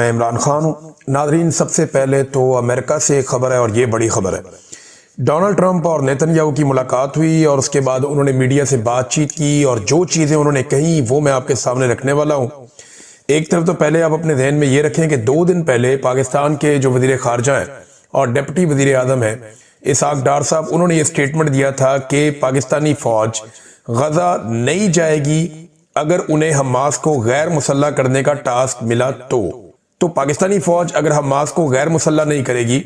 मैं इमरान खान हूँ। नाजरीन, सबसे पहले तो अमेरिका से एक खबर है और ये बड़ी खबर है। डोनाल्ड ट्रंप और नेतन्याहू की मुलाकात हुई और उसके बाद उन्होंने मीडिया से बातचीत की और जो चीज़ें उन्होंने कही वो मैं आपके सामने रखने वाला हूँ। एक तरफ तो पहले आप अपने जहन में ये रखें कि 2 दिन पहले पाकिस्तान के जो वजीर खारजा हैं और डिप्टी वजीर आजम है इसहाक डार साहब, उन्होंने ये स्टेटमेंट दिया था कि पाकिस्तानी फौज गजा नहीं जाएगी अगर उन्हें हमास को गैर मुसल्ला करने का टास्क मिला तो पाकिस्तानी फौज अगर हमास को गैर मुसल्ला नहीं करेगी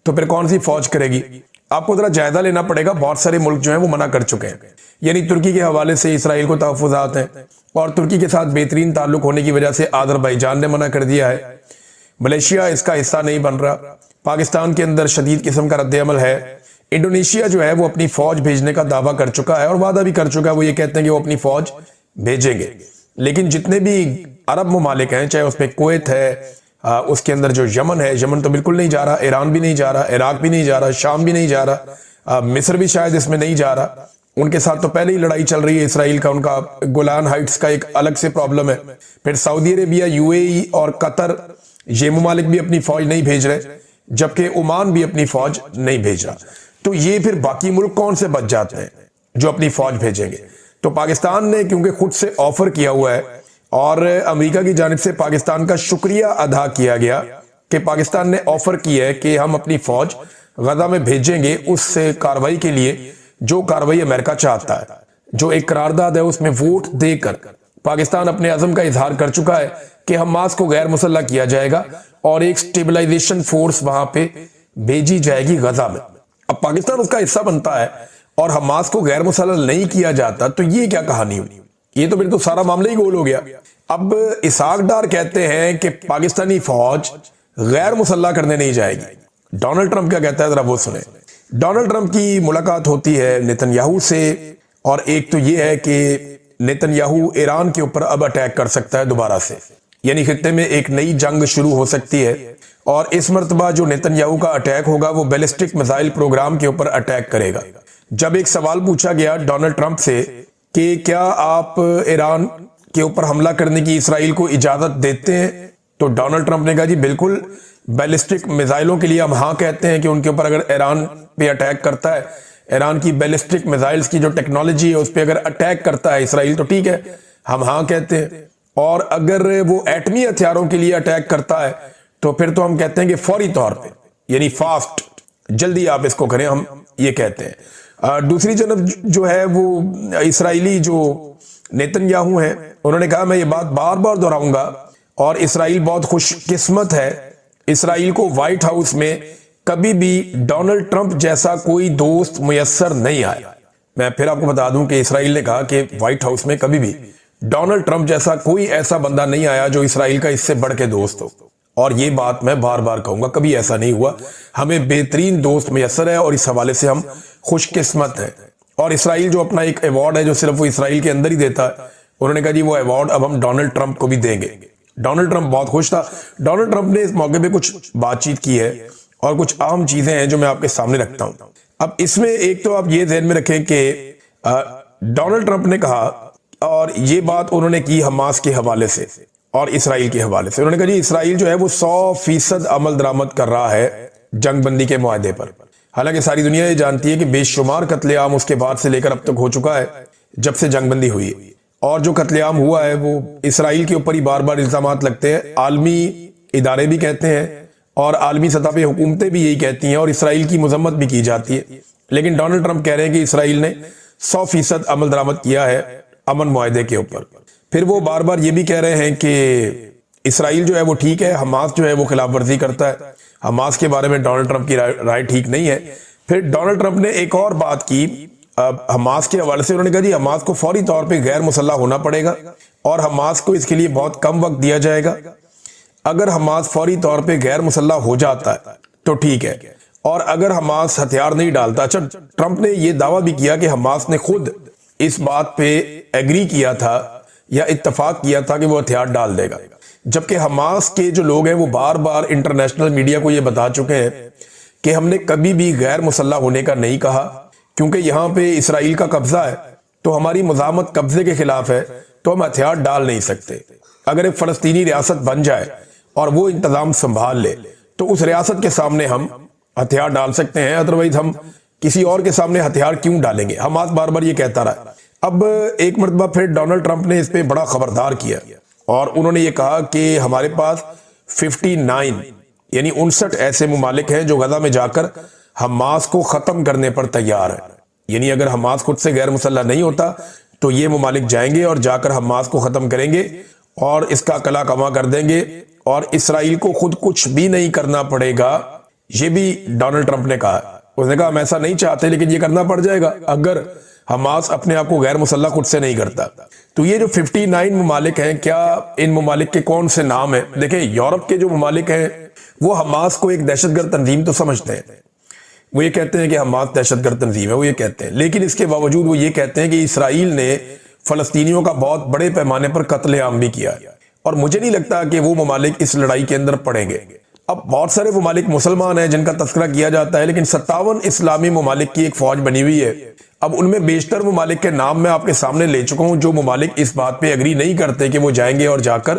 तो फिर कौन सी फौज करेगी? आपको जरा जायजा लेना पड़ेगा। बहुत सारे मुल्क जो हैं वो मना कर चुके हैं, यानी तुर्की के हवाले से इसराइल को तहफ़्फ़ुज़ात हैं और तुर्की के साथ बेहतरीन ताल्लुक होने की वजह से आज़रबाईजान ने मना कर दिया है। मलेशिया इसका हिस्सा नहीं बन रहा। पाकिस्तान के अंदर शदीद किस्म का रद्द-ए-अमल है। इंडोनेशिया जो है वो अपनी फौज भेजने का दावा कर चुका है और वादा भी कर चुका है। वो ये कहते हैं कि वो अपनी फौज भेजेंगे, लेकिन जितने भी अरब ममालिक हैं, चाहे उसमें कुवैत है, उसके अंदर जो यमन है, यमन तो बिल्कुल नहीं जा रहा, ईरान भी नहीं जा रहा, इराक भी नहीं जा रहा, शाम भी नहीं जा रहा, मिस्र भी शायद इसमें नहीं जा रहा। उनके साथ तो पहले ही लड़ाई चल रही है इसराइल का, उनका गोलान हाइट्स का एक अलग से प्रॉब्लम है। फिर सऊदी अरेबिया, यूएई और कतर, ये ममालिक भी अपनी फौज नहीं भेज रहे, जबकि ओमान भी अपनी फौज नहीं भेज रहा। तो ये फिर बाकी मुल्क कौन से बच जाते हैं जो अपनी फौज भेजेंगे? तो पाकिस्तान ने क्योंकि खुद से ऑफर किया हुआ है और अमेरिका की जानिब से पाकिस्तान का शुक्रिया अदा किया गया कि पाकिस्तान ने ऑफर किया है कि हम अपनी फौज गजा में भेजेंगे उस कार्रवाई के लिए जो कार्रवाई अमेरिका चाहता है। जो एक करारदाद है उसमें वोट देकर पाकिस्तान अपने अज़म का इजहार कर चुका है कि हमास को गैर मुसल्ला किया जाएगा और एक स्टेबलाइजेशन फोर्स वहां पे भेजी जाएगी गजा में। अब पाकिस्तान उसका हिस्सा बनता है और हमास को गैर मुसल्ला नहीं किया जाता, तो ये क्या कहानी हुई? ये तो फिर तो सारा मामला ही गोल हो गया। अब इसहाक डार कहते हैं कि पाकिस्तानी फौज गैर मुसल्ला करने नहीं जाएगी। डोनाल्ड ट्रंप क्या कहता है, जरा वो सुने। डोनाल्ड ट्रंप की मुलाकात होती है नेतन्याहू से और एक तो ये है कि नेतन्याहू ईरान के ऊपर अब अटैक कर सकता है दोबारा से, यानी खित्ते में एक नई जंग शुरू हो सकती है और इस मरतबा जो नेतन्याहू का अटैक होगा वो बैलिस्टिक मिसाइल प्रोग्राम के ऊपर अटैक करेगा। जब एक सवाल पूछा गया डोनाल्ड ट्रंप से कि क्या आप ईरान के ऊपर हमला करने की इसराइल को इजाजत देते हैं, तो डोनाल्ड ट्रंप ने कहा जी बिल्कुल, बैलिस्टिक मिसाइलों के लिए हम हाँ कहते हैं कि उनके ऊपर अगर ईरान पे अटैक करता है, ईरान की बैलिस्टिक मिसाइल्स की जो टेक्नोलॉजी है उस पर अगर अटैक करता है इसराइल, तो ठीक है, हम हाँ कहते हैं। और अगर वो एटमी हथियारों के लिए अटैक करता है तो फिर तो हम कहते हैं कि फौरी तौर पे, यानी फास्ट, जल्दी आप इसको करें, हम ये कहते हैं। दूसरी जानब जो है वो इसराइली जो नेतन्याहू हैं, उन्होंने कहा मैं ये बात बार बार दोहराऊंगा और इसराइल बहुत खुशकिस्मत है, इसराइल को व्हाइट हाउस में कभी भी डोनाल्ड ट्रंप जैसा कोई दोस्त मुयस्सर नहीं आया। मैं फिर आपको बता दूं कि इसराइल ने कहा कि व्हाइट हाउस में कभी भी डोनाल्ड ट्रंप जैसा कोई ऐसा बंदा नहीं आया जो इसराइल का इससे बढ़ के दोस्त हो, और ये बात मैं बार बार कहूंगा, कभी ऐसा नहीं हुआ। हमें बेहतरीन दोस्त मुयस्सर है और इस हवाले से हम खुशकिस्मत है। और इसराइल जो अपना एक अवार्ड है जो सिर्फ वो इसराइल के अंदर ही देता है, उन्होंने कहा जी वो अवार्ड अब हम डोनाल्ड ट्रंप को भी देंगे। डोनाल्ड ट्रंप बहुत खुश था। डोनाल्ड ट्रंप ने इस मौके पे कुछ बातचीत की है और कुछ अहम चीजें हैं जो मैं आपके सामने रखता हूं। अब इसमें एक तो आप ये ध्यान में रखें कि डोनाल्ड ट्रंप ने कहा, और ये बात उन्होंने की हमास के हवाले से और इसराइल के हवाले से, उन्होंने कहा जी इसराइल जो है वो 100% अमल दरामद कर रहा है जंगबंदी के मुआहदे पर। हालांकि सारी दुनिया ये जानती है कि बेशुमार कत्लेआम उसके बाद से लेकर अब तक हो चुका है जब से जंगबंदी हुई है, और जो कत्लेआम हुआ है वो इसराइल के ऊपर ही बार बार इल्जामात लगते हैं। आलमी इदारे भी कहते हैं और आलमी सतह पे हुकूमतें भी यही कहती हैं और इसराइल की मजम्मत भी की जाती है, लेकिन डोनाल्ड ट्रंप कह रहे हैं कि इसराइल ने 100% अमल दरामद किया है अमन मुआहदे के ऊपर। फिर वो बार बार ये भी कह रहे हैं कि इसराइल जो है वो ठीक है, हमास जो है वो खिलाफ वर्जी करता है, हमास के बारे में डोनाल्ड ट्रंप की राय ठीक नहीं है। फिर डोनाल्ड ट्रंप ने एक और बात की हमास के हवाले से, उन्होंने कहा जी हमास को फौरी तौर पे गैर मुसल्ला होना पड़ेगा और हमास को इसके लिए बहुत कम वक्त दिया जाएगा। अगर हमास फौरी तौर पे गैर मुसल्ला हो जाता है तो ठीक है, और अगर हमास हथियार नहीं डालता। अच्छा, ट्रंप ने यह दावा भी किया कि हमास ने खुद इस बात पे एग्री किया था या इत्तफाक किया था कि वो हथियार डाल देगा, जबकि हमास के जो लोग हैं वो बार बार इंटरनेशनल मीडिया को ये बता चुके हैं कि हमने कभी भी गैर मुसल्ला होने का नहीं कहा, क्योंकि यहाँ पे इसराइल का कब्जा है तो हमारी मुजामत कब्जे के खिलाफ है, तो हम हथियार डाल नहीं सकते। अगर एक फलस्तीनी रियासत बन जाए और वो इंतजाम संभाल ले तो उस रियासत के सामने हम हथियार डाल सकते हैं, अदरवाइज हम किसी और के सामने हथियार क्यों डालेंगे। हमास बार बार ये कहता रहा। अब एक मरतबा फिर डोनाल्ड ट्रंप ने इस पे बड़ा खबरदार किया और उन्होंने ये कहा कि हमारे पास 59 यानी 59 ऐसे मुमालिक हैं जो गजा में जाकर हमास को खत्म करने पर तैयार है। यानी अगर हमास खुद से गैर मुसल्लह नहीं होता तो ये मुमालिक जाएंगे और जाकर हमास को खत्म करेंगे और इसका कला कमा कर देंगे और इसराइल को खुद कुछ भी नहीं करना पड़ेगा। ये भी डोनाल्ड ट्रंप ने कहा। उसने कहा हम ऐसा नहीं चाहते लेकिन ये करना पड़ जाएगा अगर हमास अपने आप को गैर मुसल्लह खुद से नहीं करता। तो ये जो 59 मुमालिक हैं, क्या इन मुमालिक के कौन से नाम हैं? देखें, यूरोप के जो मुमालिक हैं वो हमास को एक दहशतगर्द तंजीम तो समझते हैं। वो ये कहते हैं कि हमास दहशतगर्द तंजीम है, वो ये कहते हैं, लेकिन इसके बावजूद वो ये कहते हैं कि इसराइल ने फलस्तीनियों का बहुत बड़े पैमाने पर कत्लेआम भी किया है और मुझे नहीं लगता कि वो मुमालिक इस लड़ाई के अंदर पड़ेंगे। अब बहुत सारे मुमालिक मुसलमान हैं जिनका तस्करा किया जाता है, लेकिन 57 इस्लामी मुमालिक की एक फौज बनी हुई है। अब उनमें बेशतर मुमालिक के नाम मैं आपके सामने ले चुका हूं जो मुमालिक इस बात पे एग्री नहीं करते कि वो जाएंगे और जाकर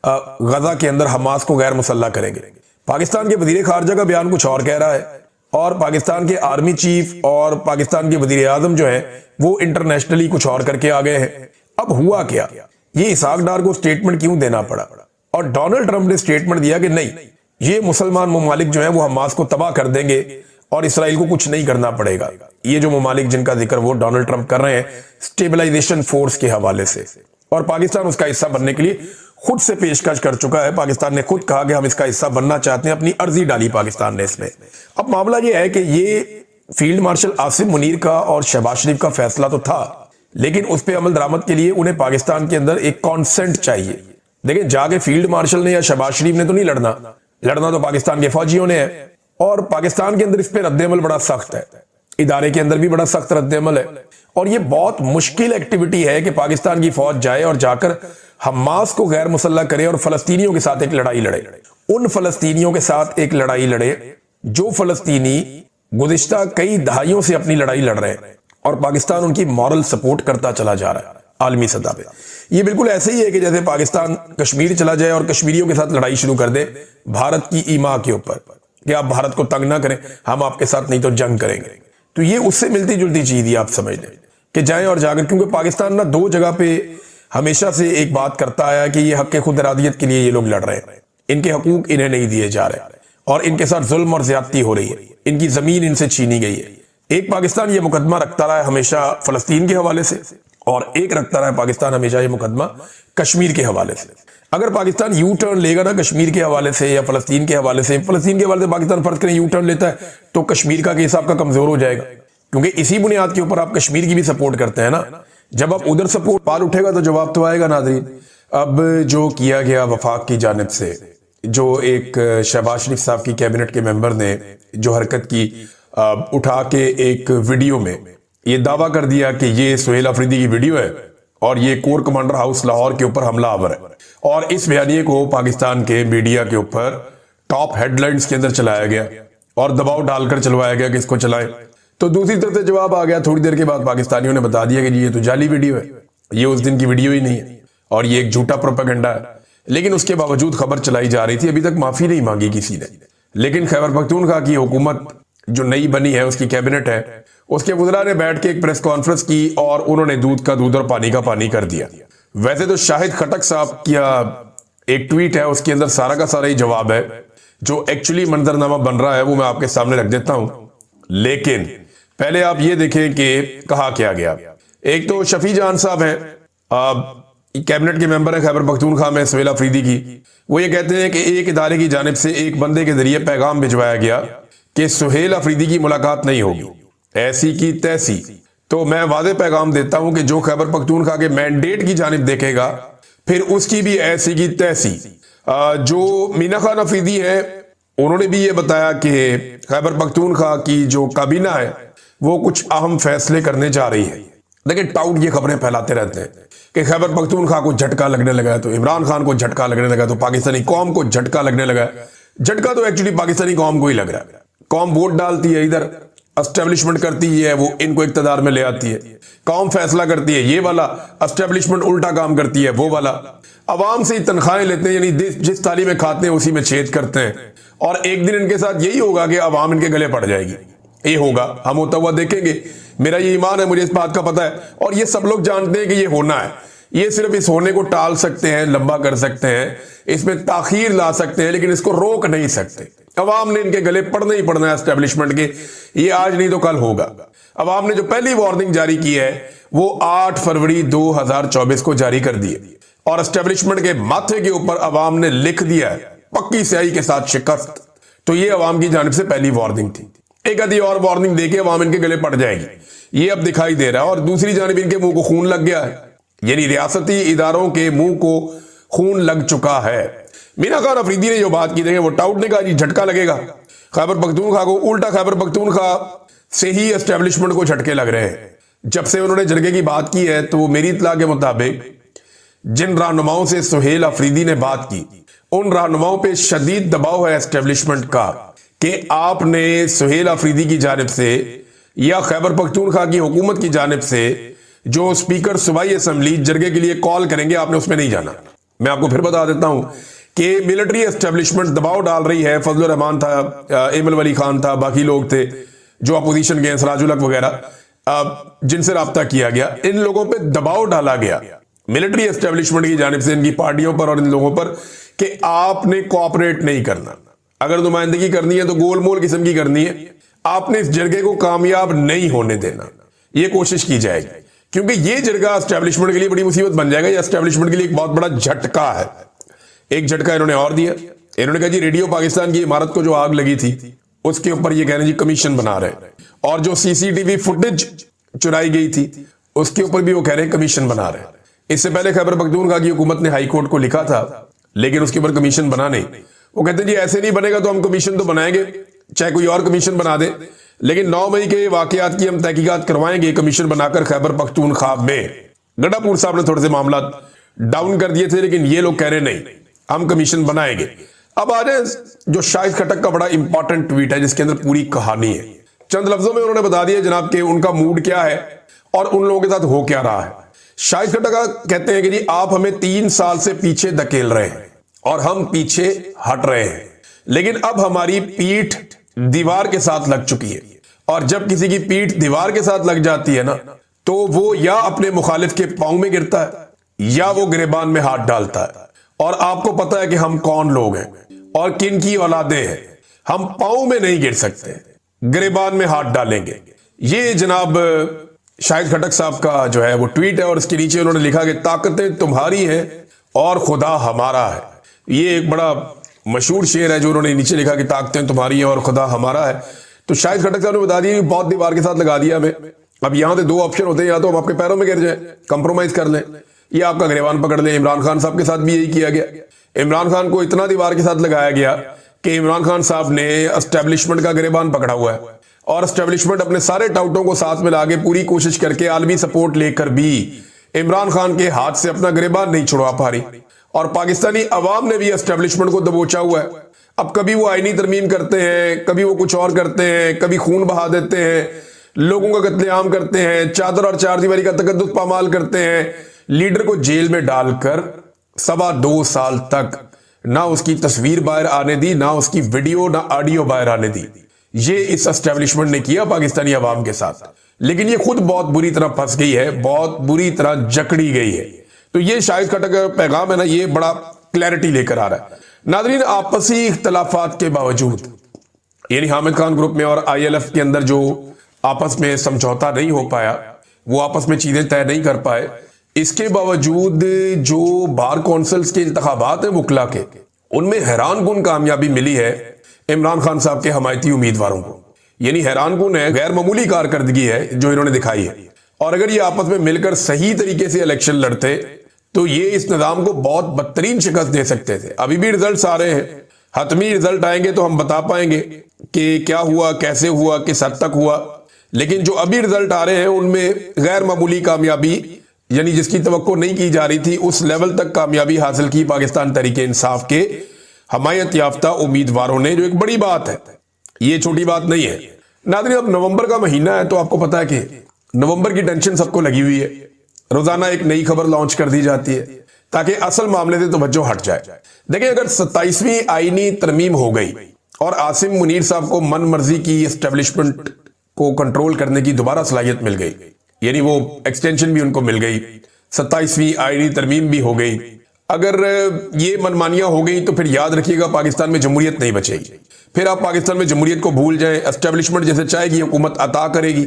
गजा के अंदर हमास को गैर मुसल्लह करेंगे। पाकिस्तान के वजीर खारजा का बयान कुछ और कह रहा है और पाकिस्तान के आर्मी चीफ और पाकिस्तान के वजीर आजम जो है वो इंटरनेशनली कुछ और करके आ गए हैं। अब हुआ क्या, ये इसहाक डार को स्टेटमेंट क्यों देना पड़ा? और डोनाल्ड ट्रंप ने स्टेटमेंट दिया कि नहीं, ये मुसलमान मुमालिक जो है वो हमास को तबाह कर देंगे और इसराइल को कुछ नहीं करना पड़ेगा। ये जो मुमालिक जिनका जिक्र वो डोनाल्ड ट्रंप कर रहे हैं स्टेबलाइजेशन फोर्स के हवाले से, और पाकिस्तान उसका हिस्सा बनने के लिए खुद से पेशकश कर चुका है। पाकिस्तान ने खुद कहा कि हम इसका हिस्सा बनना चाहते हैं, अपनी अर्जी डाली पाकिस्तान ने इसमें। अब मामला यह है कि ये फील्ड मार्शल आसिम मुनीर का और शहबाज शरीफ का फैसला तो था, लेकिन उस पर अमल दरामद के लिए उन्हें पाकिस्तान के अंदर एक कॉन्सेंट चाहिए। देखिए, जाके फील्ड मार्शल ने या शहबाज शरीफ ने तो नहीं लड़ना तो पाकिस्तान के फौजियों ने है और पाकिस्तान के अंदर इस पर रद्देअमल बड़ा सख्त है, इदारे के अंदर भी बड़ा सख्त रद्देअमल है और ये बहुत मुश्किल एक्टिविटी है कि पाकिस्तान की फौज जाए और जाकर हमास को गैर मुसल्लह करे और फलस्तीनियों के साथ एक लड़ाई लड़े। उन फलस्तीनियों के साथ एक लड़ाई लड़े जो फलस्तीनी गुज़िश्ता कई दहाइयों से अपनी लड़ाई लड़ रहे हैं और पाकिस्तान उनकी मॉरल सपोर्ट करता चला जा रहा है आलमी सतह पे। ये बिल्कुल ऐसे ही है कि जैसे पाकिस्तान कश्मीर चला जाए और कश्मीरियों के साथ लड़ाई शुरू कर दे भारत की ईमा के ऊपर कि आप भारत को तंग ना करें, हम आपके साथ नहीं तो जंग करेंगे। तो ये उससे मिलती जुलती चीज ही आप समझ लें कि जाएं और जाकर, क्योंकि पाकिस्तान ना दो जगह पे हमेशा से एक बात करता आया कि ये हक खुद इरादियत के लिए ये लोग लड़ रहे हैं, इनके हकूक इन्हें नहीं दिए जा रहे और इनके साथ जुल्म और ज्यादती हो रही है, इनकी जमीन इनसे छीनी गई है। एक पाकिस्तान ये मुकदमा रखता रहा है हमेशा फलस्तीन के हवाले से और एक रखता रहा है पाकिस्तान हमेशा ये मुकदमा कश्मीर के हवाले से। अगर पाकिस्तान यू टर्न लेगा ना कश्मीर के हवाले से या फलस्तीन के हवाले से, फलस्तीन के हवाले से पाकिस्तान फर्ज करें यू टर्न लेता है तो कश्मीर का केस आपका कमजोर हो जाएगा, क्योंकि इसी बुनियाद के ऊपर आप कश्मीर की भी सपोर्ट करते हैं ना। जब आप उधर सपोर्ट पार उठेगा तो जवाब तो आएगा नाज़रीन। अब जो किया गया वफाक की जानिब से, जो एक शहबाज शरीफ साहब की कैबिनेट के मेंबर ने जो हरकत की, उठा के एक वीडियो में ये दावा कर दिया कि ये सुहेल अफरीदी की वीडियो है और ये कोर कमांडर हाउस लाहौर के ऊपर हमलावर है, और इस बयानिए को पाकिस्तान के मीडिया के ऊपर टॉप हेडलाइंस के अंदर चलाया गया और दबाव डालकर चलवाया गया कि इसको चलाएं। तो दूसरी तरफ से जवाब आ गया थोड़ी देर के बाद, पाकिस्तानियों ने बता दिया कि ये तो जाली वीडियो है, ये उस दिन की वीडियो ही नहीं है और ये एक झूठा प्रोपेगेंडा है। लेकिन उसके बावजूद खबर चलाई जा रही थी, अभी तक माफी नहीं मांगी किसी ने। लेकिन खैबर पख्तूनख्वा की हुकूमत जो नई बनी है, उसकी कैबिनेट है, उसके वज़रा ने बैठ के एक प्रेस कॉन्फ्रेंस की और उन्होंने दूध का दूध और पानी का पानी कर दिया। वैसे तो शाहिद खटक साहब का एक ट्वीट है, उसके अंदर सारा का सारा ही जवाब है। जो एक्चुअली मंजरनामा बन रहा है वो मैं आपके सामने रख देता हूं, लेकिन पहले आप ये देखें कि कहा क्या गया। एक तो शफी जान साहब हैं, कैबिनेट के मेंबर है खैबर पख्तूनख्वा में सुहेल अफरीदी की। वो ये कहते हैं कि एक इदारे की जानिब से एक बंदे के जरिए पैगाम भिजवाया गया कि सुहेल अफरीदी की मुलाकात नहीं होगी, ऐसी की तैसी। तो मैं वादे पैगाम देता हूं कि जो खैबर पख्तूनख्वा के मैंडेट की जानिब देखेगा फिर उसकी भी ऐसी की तैसी। जो मीना खान अफरीदी है उन्होंने भी ये बताया कि खैबर पख्तूनख्वा की जो काबीना है वो कुछ अहम फैसले करने जा रही है। देखिए, टाउट ये खबरें फैलाते रहते हैं कि खैबर पख्तूनख्वा को झटका लगने लगा है, तो इमरान खान को झटका लगने लगा, तो पाकिस्तानी कौम को झटका लगने लगा है। झटका तो एक्चुअली पाकिस्तानी कौम को ही लग रहा है। कौम वोट डालती है इधर, एस्टेब्लिशमेंट करती है वो इनको इक्तदार में ले आती है, कौम फैसला करती है ये वाला, एस्टेब्लिशमेंट उल्टा काम करती है वो वाला। अवाम से ही तनख्वाहें लेते हैं, यानी जिस थाली में खाते हैं उसी में छेद करते हैं, और एक दिन इनके साथ यही होगा कि अवाम इनके गले पड़ जाएगी। ये होगा, हम होता हुआ देखेंगे, मेरा ये ईमान है, मुझे इस बात का पता है, और ये सब लोग जानते हैं कि ये होना है। ये सिर्फ इस होने को टाल सकते हैं, लंबा कर सकते हैं, इसमें ताखीर ला सकते हैं, लेकिन इसको रोक नहीं सकते। अवाम ने इनके गले पड़ना ही पड़ना है एस्टेब्लिशमेंट के, ये आज नहीं तो कल होगा। अवाम ने जो पहली वार्निंग जारी की है वो 8 फरवरी 2024 को जारी कर दी है, और एस्टेब्लिशमेंट के माथे के ऊपर अवाम ने लिख दिया है पक्की स्याही के साथ शिकस्त। तो ये अवाम की जानिब से पहली वार्निंग थी। एक आधी और वार्निंग देके अवाम इनके गले पड़ जाएगी, ये अब दिखाई दे रहा है। और दूसरी जानिब इनके मुंह को खून लग गया है, यानी रियासती इदारों के मुंह को खून लग चुका है। मीना खान अफरीदी ने जो बात की, देखें वो टाउट ने कहा जी झटका लगेगा खैबर पख्तूनख्वा को, उल्टा खैबर पख्तूनख्वा से ही एस्टेब्लिशमेंट को झटके लग रहे हैं। जब से उन्होंने झटके की बात की है, तो मेरी इत्तला के मुताबिक जिन रहनुमाओं से सुहेल अफरीदी ने बात की, उन रहनुमाओं पे शदीद दबाव है एस्टेब्लिशमेंट का कि आपने सुहेल अफरीदी की जानिब से या खैबर पख्तूनख्वा की हुकूमत की जानिब से जो स्पीकर सूबाई असम्बली जरगे के लिए कॉल करेंगे, आपने उसमें नहीं जाना। मैं आपको फिर बता देता हूं कि मिलिट्री एस्टेब्लिशमेंट दबाव डाल रही है। फजल रहमान था, एमल वली खान था, बाकी लोग थे जो अपोजिशन के, सराजुल हक वगैरह, जिनसे राब्ता किया गया, इन लोगों पे दबाव डाला गया मिलिट्री एस्टेब्लिशमेंट की जानिब से इनकी पार्टियों पर और इन लोगों पर कि आपने कोऑपरेट नहीं करना। अगर नुमाइंदगी करनी है तो गोलमोल किस्म की करनी है, आपने इस जरगे को कामयाब नहीं होने देना, यह कोशिश की जाएगी, क्योंकि यह जरगा एस्टेब्लिशमेंट के लिए बड़ी मुसीबत बन जाएगा। यह एस्टेब्लिशमेंट के लिए एक बहुत बड़ा झटका है। एक झटका इन्होंने और दिया, इन्होंने कहा जी रेडियो पाकिस्तान की इमारत को जो आग लगी थी उसके ऊपर ये कह रहे हैं जी कमीशन बना रहे हैं, और जो सीसीटीवी फुटेज चुराई गई थी उसके ऊपर भी वो कह रहे हैं कमीशन बना रहे हैं। इससे पहले खैबर पख्तूनख्वा की हुकूमत ने हाई कोर्ट को लिखा था, लेकिन उसके ऊपर कमीशन बना नहीं। वो कहते हैं जी ऐसे नहीं बनेगा तो हम कमीशन तो बनाएंगे, चाहे कोई और कमीशन बना दे, लेकिन 9 मई के वाकयात की हम तहकीकात करवाएंगे कमीशन बनाकर खैबर पख्तूनख्वा में। गड्ढापुर साहब ने थोड़े से मामला डाउन कर दिए थे, लेकिन ये लोग कह रहे नहीं हम कमीशन बनाएंगे। अब आ जाए जो शाहिद खटक का बड़ा इंपॉर्टेंट ट्वीट है जिसके अंदर पूरी कहानी है। चंद लफ्जों में उन्होंने बता दिया जनाब के उनका मूड क्या है और उन लोगों के साथ हो क्या रहा है। शाहिद खटक कहते हैं कि जी आप हमें 3 साल से पीछे धकेल रहे हैं और हम पीछे हट रहे हैं, लेकिन अब हमारी पीठ दीवार के साथ लग चुकी है, और जब किसी की पीठ दीवार के साथ लग जाती है ना, तो वो या अपने मुखालिफ के पांव में गिरता है या वो गिरेबान में हाथ डालता है। और आपको पता है कि हम कौन लोग हैं और किन की औलादे हैं। हम पांव में नहीं गिर सकते, गिरेबान में हाथ डालेंगे। ये जनाब शाहिद खटक साहब का जो है वो ट्वीट है, और इसके नीचे उन्होंने लिखा कि ताकतें तुम्हारी हैं और खुदा हमारा है। ये एक बड़ा मशहूर शेर है जो उन्होंने नीचे लिखा कि ताकतें तुम्हारी हैं और खुदा हमारा है। तो शाहिद खटक साहब ने बता दिया बहुत दीवार के साथ लगा दिया हमें। अब यहां से 2 ऑप्शन होते हैं, या तो हम आपके पैरों में गिर जाए, कंप्रोमाइज कर लें, या आपका गिरेबान पकड़ लें। इमरान खान साहब के साथ भी यही किया गया। इमरान खान को इतना दीवार के साथ लगाया गया कि इमरान खान साहब ने एस्टेब्लिशमेंट का गिरेबान पकड़ा हुआ है, और एस्टेब्लिशमेंट अपने सारे टाउटों को साथ में लाके पूरी कोशिश करके आलमी सपोर्ट लेकर भी इमरान खान के हाथ से अपना गिरेबान नहीं छुड़वा पा रही। और पाकिस्तानी अवाम ने भी एस्टेब्लिशमेंट को दबोचा हुआ है। अब कभी वो आईनी तरमीम करते हैं, कभी वो कुछ और करते हैं, कभी खून बहा देते हैं, लोगों का कत्लेआम करते हैं, चादर और चारदीवारी का तकद्दुस पामाल करते हैं, लीडर को जेल में डालकर 2.25 साल तक ना उसकी तस्वीर बाहर आने दी, ना उसकी वीडियो ना ऑडियो बाहर आने दी। ये इस एस्टेब्लिशमेंट ने किया पाकिस्तानी अवाम के साथ, लेकिन ये खुद बहुत बुरी तरह फंस गई है, बहुत बुरी तरह जकड़ी गई है। तो ये शाहिद खटक का पैगाम है ना, ये बड़ा क्लैरिटी लेकर आ रहा है। नादरीन, आपसी इख्तलाफात के बावजूद, यानी हामिद खान ग्रुप में और ILF के अंदर जो आपस में समझौता नहीं हो पाया, वो आपस में चीजें तय नहीं कर पाए, इसके बावजूद जो बार कौंसिल्स के इंतखाबात हैं वकला के, उनमें हैरानकुन कामयाबी मिली है इमरान खान साहब के हमायती उम्मीदवारों को। यानी हैरानकुन है, गैर मामूली कारकर्दगी है जो इन्होंने दिखाई है। और अगर ये आपस में मिलकर सही तरीके से इलेक्शन लड़ते तो ये इस निजाम को बहुत बदतरीन शिकस्त दे सकते थे। अभी भी रिजल्ट आ रहे हैं, हतमी रिजल्ट आएंगे तो हम बता पाएंगे कि क्या हुआ, कैसे हुआ, किस हद तक हुआ। लेकिन जो अभी रिजल्ट आ रहे हैं उनमें गैर मामूली कामयाबी, यानी जिसकी तवक्को नहीं की जा रही थी, उस लेवल तक कामयाबी हासिल की पाकिस्तान तहरीक इंसाफ के हमायत याफ्ता उम्मीदवारों ने, जो एक बड़ी बात है, ये छोटी बात नहीं है। नाज़रीन, अब नवंबर का महीना है तो आपको पता है कि नवंबर की टेंशन सबको लगी हुई है। रोजाना एक नई खबर लॉन्च कर दी जाती है ताकि असल मामले से तवज्जो हट जाए। देखिए, अगर 27वीं आईनी तरमीम हो गई और आसिम मुनीर साहब को मन मर्जी की एस्टेब्लिशमेंट को कंट्रोल करने की दोबारा सलाहियत मिल गई, यानी वो एक्सटेंशन भी उनको मिल गई, 27वीं आईनी तरमीम भी हो गई, अगर ये मनमानियां हो गई तो फिर याद रखिएगा पाकिस्तान में जमहूरियत नहीं बचेगी। फिर आप पाकिस्तान में जमहूरियत को भूल जाएं, एस्टेब्लिशमेंट जैसे चाहेगी हुकूमत अता करेगी।